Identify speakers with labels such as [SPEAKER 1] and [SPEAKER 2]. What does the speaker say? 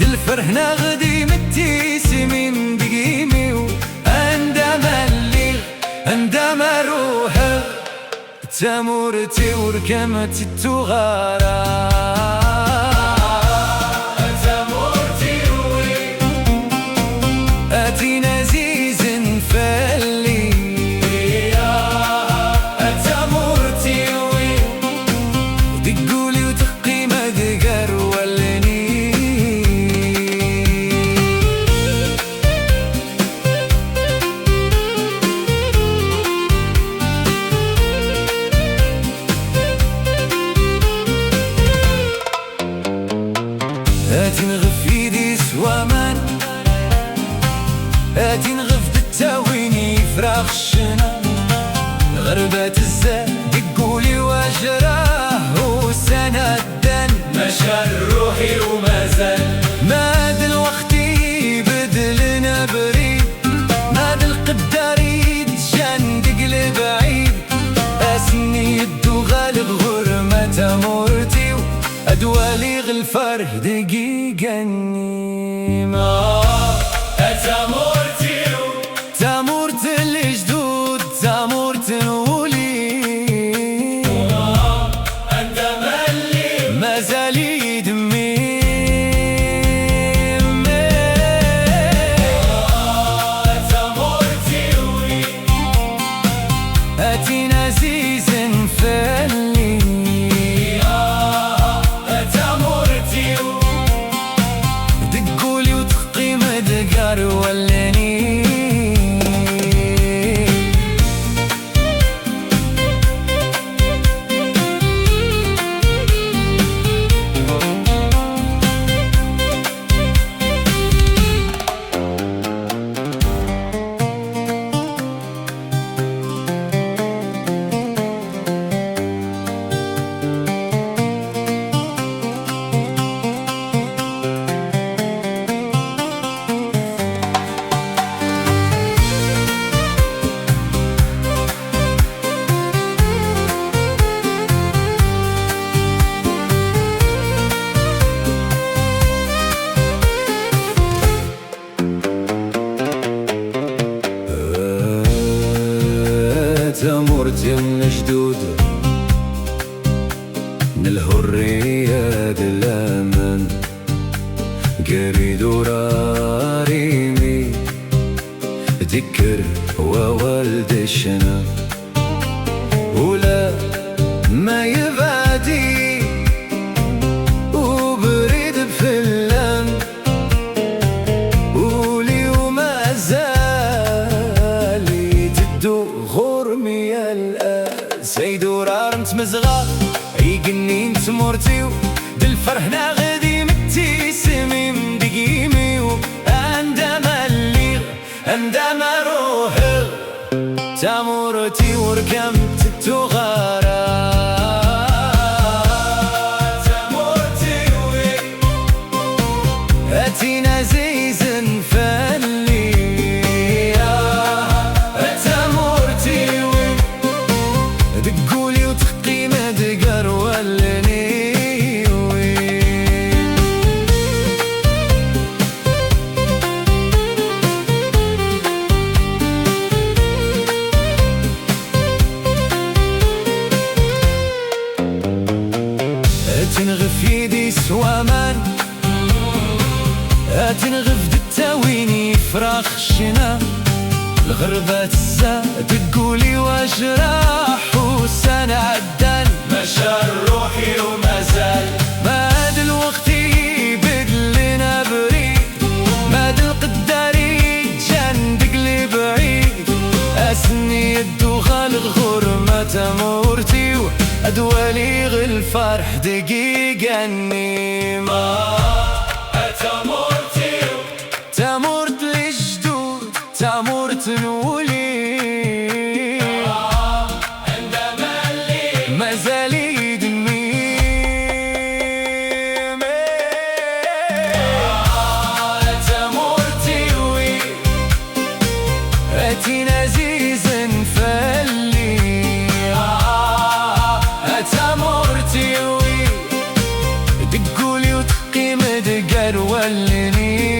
[SPEAKER 1] الفرحنا غدي متيسمين بقيمي عندما روحه تمورتي وركمتي التغارة تمورتي وي أتي نزيز فلي تمورتي وي دقولي وتقي مدقر ولني آتي نغف يدي سوامان آتي نغف بالتاويني فراخ الشنا غربات الزاد قولي واجراه وسنة الدن مشى روحي ومازال ماد الوقت يبدلنا بريد ماد القدر يتجان تقلب بعيد أسني يدو غالب غرمة تمورتي أدوالي غالفرح دقيقة النيمة تمورتي تمورت الجدود تمورت نولي عندما اللي مازال يدمي تمورتي وي أتي نزيز فلي دقولي وتقي مدقر ولني تمورتي من جدود من الحرية دلامان قريد وراريمي ذكر ووالدشنا ولا ما يبعدي وبريد بفلان ولي وما زالي تدو غرمي سيد ورارمت مزغا يقنين تمورتي بالفرحنا غدي متيسمين بقيمي عندما روحي تمورتي وركمت التغارة تمورتي وي أتي نزيز فلي تمورتي وي دقولي وتقي مدقر ولني تنغف يدي سوامان تنغف دتاويني فراخ الشنا الغربات الزاد تقولي واجراح وسنة عدان مشى روحي ومازال ماد الوقت يبدلنا بريد ماد القدر يتجان تقلب بعيد أسني يدو غالغ غرمة تمورتي أدوالي غالفرح دقيقة النيمة تمورتي تمورت الجدود تمورت نولي عندما اللي مازال يدمي تمورتي وي أتي نزيز فلي تمورتي وي دقولي وتقي مدقر غير ولني